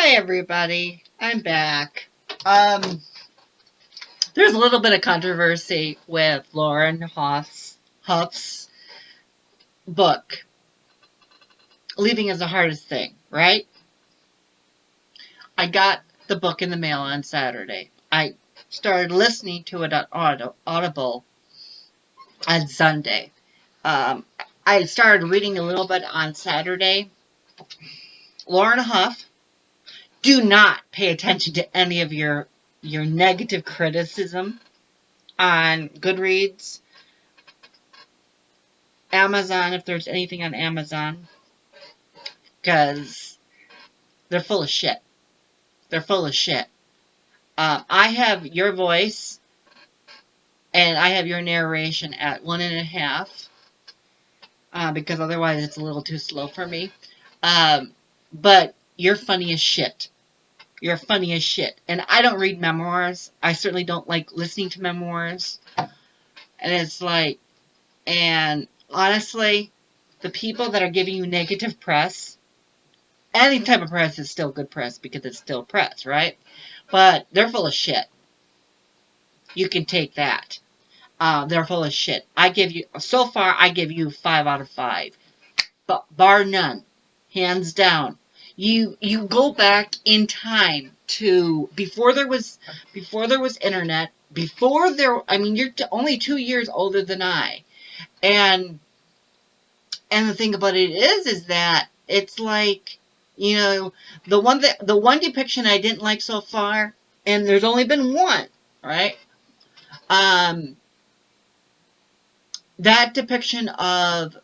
Hi everybody, I'm back. There's a little bit of controversy with Lauren Hough's book. Leaving is the hardest thing, right? I got the book in the mail on Saturday. I started listening to it on Audible on Sunday. I started reading a little bit on Saturday. Lauren Hough, do not pay attention to any of your negative criticism on Goodreads, Amazon, if there's anything on Amazon, because they're full of shit. They're full of shit. I have your voice and I have your narration at 1.5, because otherwise it's a little too slow for me. But you're funny as shit. You're funny as shit. And I don't read memoirs. I certainly don't like listening to memoirs. And it's like, and honestly, the people that are giving you negative press, any type of press is still good press because it's still press, right? But they're full of shit. You can take that. They're full of shit. So far, I give you 5 out of 5. But bar none. Hands down. You go back in time to before there was internet, you're only 2 years older than I. And the thing about it is that it's like, the one depiction I didn't like so far, and there's only been one, right? That depiction of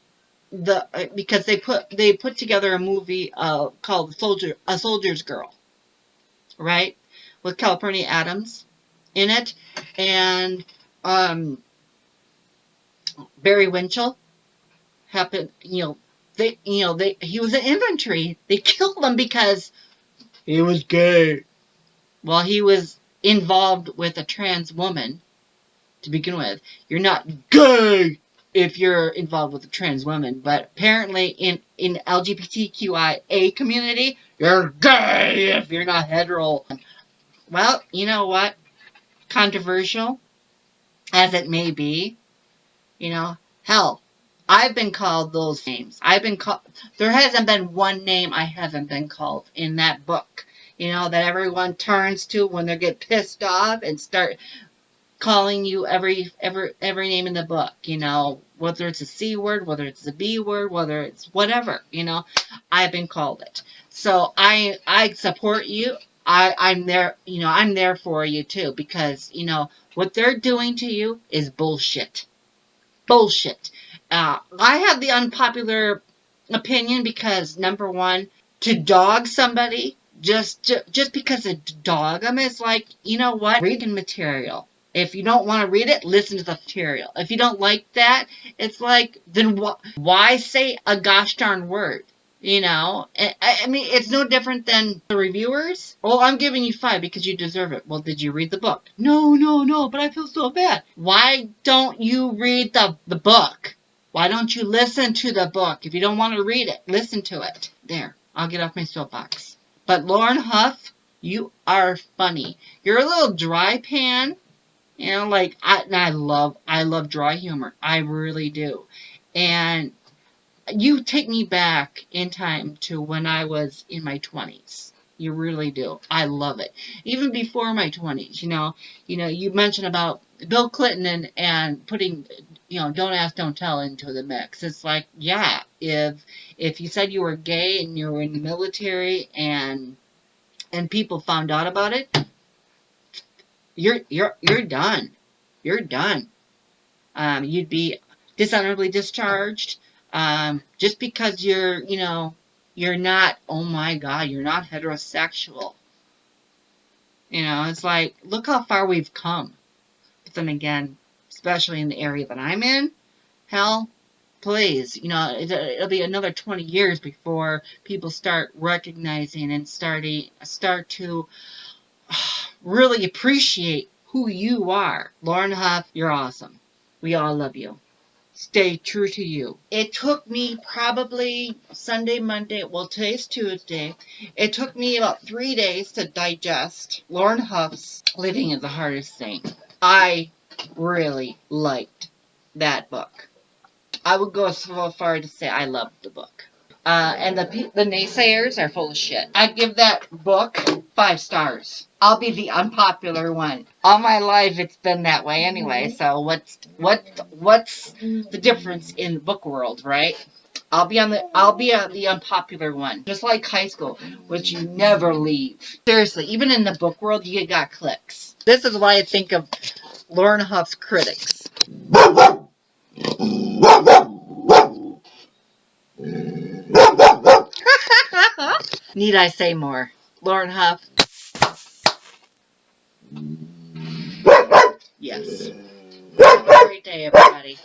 because they put together a movie called A Soldier's Girl, right, with California Adams in it, and Barry Winchell happened, he was an infantry. They killed him because he was gay. Well, he was involved with a trans woman to begin with. You're not gay if you're involved with a trans woman, but apparently in LGBTQIA community, you're gay if you're not hetero. Well, you know what? Controversial as it may be, hell, I've been called those names. There hasn't been one name I haven't been called in that book, that everyone turns to when they get pissed off and start calling you every name in the book, whether it's a C word, whether it's a B word, whether it's whatever, I've been called it. So I support you. I'm there, I'm there for you too, because, what they're doing to you is bullshit. Bullshit. I have the unpopular opinion because, number one, to dog somebody just because of dog them is like, you know what? Reading material. If you don't want to read it, listen to the material. If you don't like that, it's like, then why say a gosh darn word? I mean, it's no different than the reviewers. Well, I'm giving you 5 because you deserve it. Well, did you read the book? No, but I feel so bad. Why don't you read the book? Why don't you listen to the book? If you don't want to read it, listen to it. There, I'll get off my soapbox. But Lauren Hough, you are funny. You're a little dry pan. I love dry humor. I really do. And you take me back in time to when I was in my 20s. You really do. I love it. Even before my 20s, you mentioned about Bill Clinton and putting, don't ask, don't tell into the mix. It's like, yeah, if you said you were gay and you were in the military and people found out about it, you're done. You're done. You'd be dishonorably discharged. Just because you're not, oh my God, you're not heterosexual. It's like, look how far we've come. But then again, especially in the area that I'm in, hell, please, it'll be another 20 years before people start recognizing and start to really appreciate who you are. Lauren Hough, you're awesome. We all love you. Stay true to you. It took me probably Sunday, Monday, well, today's Tuesday. It took me about 3 days to digest Lauren Hough's Living is the Hardest Thing. I really liked that book. I would go so far to say I loved the book. And the naysayers are full of shit. I give that book 5 stars. I'll be the unpopular one. All my life it's been that way anyway. So what's the difference in the book world, right? I'll be the unpopular one, just like high school, which you never leave. Seriously, even in the book world, you got cliques. This is why I think of Lauren Hough's critics. Need I say more? Lauren Hough. Yes. Have a great day, everybody.